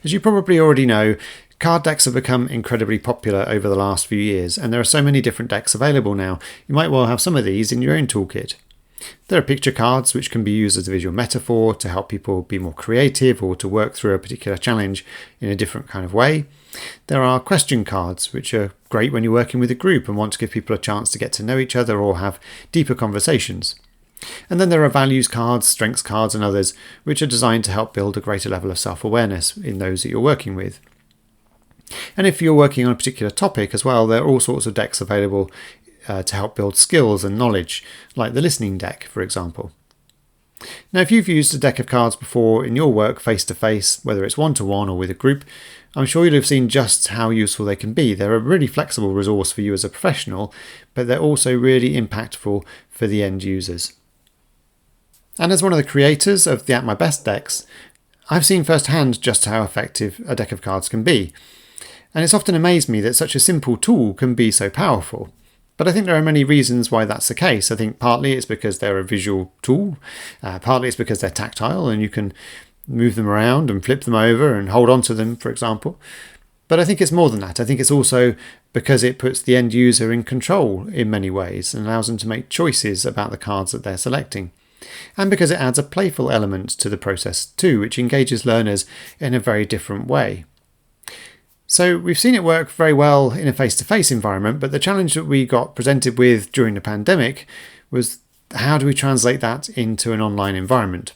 As you probably already know, card decks have become incredibly popular over the last few years, and there are so many different decks available now, you might well have some of these in your own toolkit. There are picture cards, which can be used as a visual metaphor to help people be more creative or to work through a particular challenge in a different kind of way. There are question cards, which are great when you're working with a group and want to give people a chance to get to know each other or have deeper conversations. And then there are values cards, strengths cards and others, which are designed to help build a greater level of self-awareness in those that you're working with. And if you're working on a particular topic as well, there are all sorts of decks available to help build skills and knowledge, like the listening deck, for example. Now, if you've used a deck of cards before in your work face-to-face, whether it's one-to-one or with a group, I'm sure you'll have seen just how useful they can be. They're a really flexible resource for you as a professional, but they're also really impactful for the end users. And as one of the creators of the At My Best decks, I've seen firsthand just how effective a deck of cards can be. And it's often amazed me that such a simple tool can be so powerful. But I think there are many reasons why that's the case. I think partly it's because they're a visual tool, partly it's because they're tactile and you can move them around and flip them over and hold on to them, for example. But I think it's more than that. I think it's also because it puts the end user in control in many ways and allows them to make choices about the cards that they're selecting. And because it adds a playful element to the process too, which engages learners in a very different way. So we've seen it work very well in a face-to-face environment, but the challenge that we got presented with during the pandemic was how do we translate that into an online environment?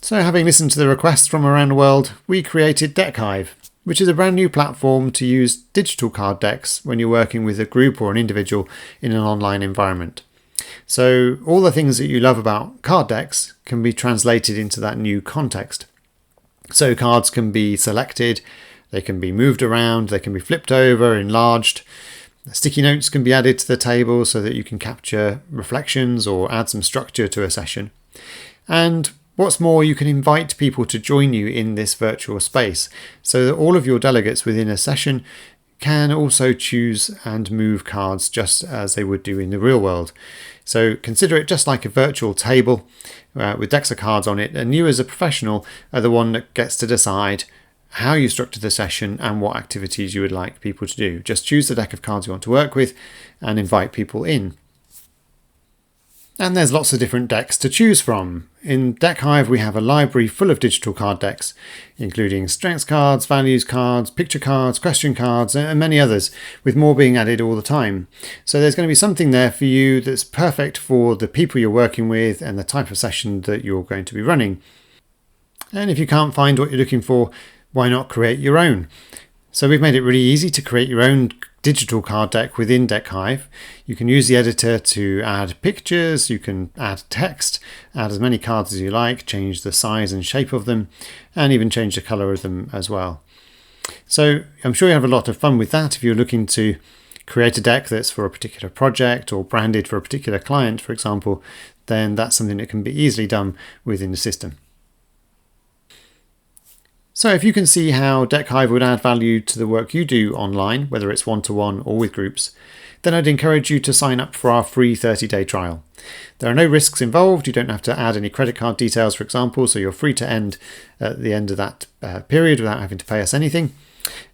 So having listened to the requests from around the world, we created Deckhive, which is a brand new platform to use digital card decks when you're working with a group or an individual in an online environment. So all the things that you love about card decks can be translated into that new context. So cards can be selected, they can be moved around, they can be flipped over, enlarged. Sticky notes can be added to the table so that you can capture reflections or add some structure to a session. And what's more, you can invite people to join you in this virtual space so that all of your delegates within a session can also choose and move cards just as they would do in the real world. So consider it just like a virtual table with decks of cards on it, and you as a professional are the one that gets to decide how you structure the session and what activities you would like people to do. Just choose the deck of cards you want to work with and invite people in. And there's lots of different decks to choose from. In Deckhive we have a library full of digital card decks, including strengths cards, values cards, picture cards, question cards, and many others, with more being added all the time. So there's going to be something there for you that's perfect for the people you're working with and the type of session that you're going to be running. And if you can't find what you're looking for, why not create your own? So we've made it really easy to create your own digital card deck within Deckhive. You can use the editor to add pictures, you can add text, add as many cards as you like, change the size and shape of them, and even change the colour of them as well. So I'm sure you have a lot of fun with that if you're looking to create a deck that's for a particular project or branded for a particular client, for example, then that's something that can be easily done within the system. So if you can see how Deckhive would add value to the work you do online, whether it's one-to-one or with groups, then I'd encourage you to sign up for our free 30-day trial. There are no risks involved. You don't have to add any credit card details, for example, so you're free to end at the end of that period without having to pay us anything.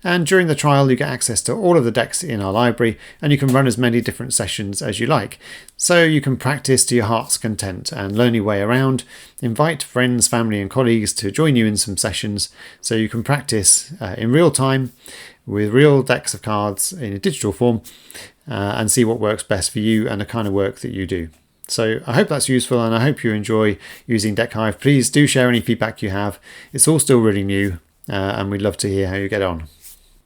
And during the trial, you get access to all of the decks in our library, and you can run as many different sessions as you like. So you can practice to your heart's content and learn your way around, invite friends, family and colleagues to join you in some sessions so you can practice in real time with real decks of cards in a digital form and see what works best for you and the kind of work that you do. So I hope that's useful and I hope you enjoy using Deckhive. Please do share any feedback you have. It's all still really new and we'd love to hear how you get on.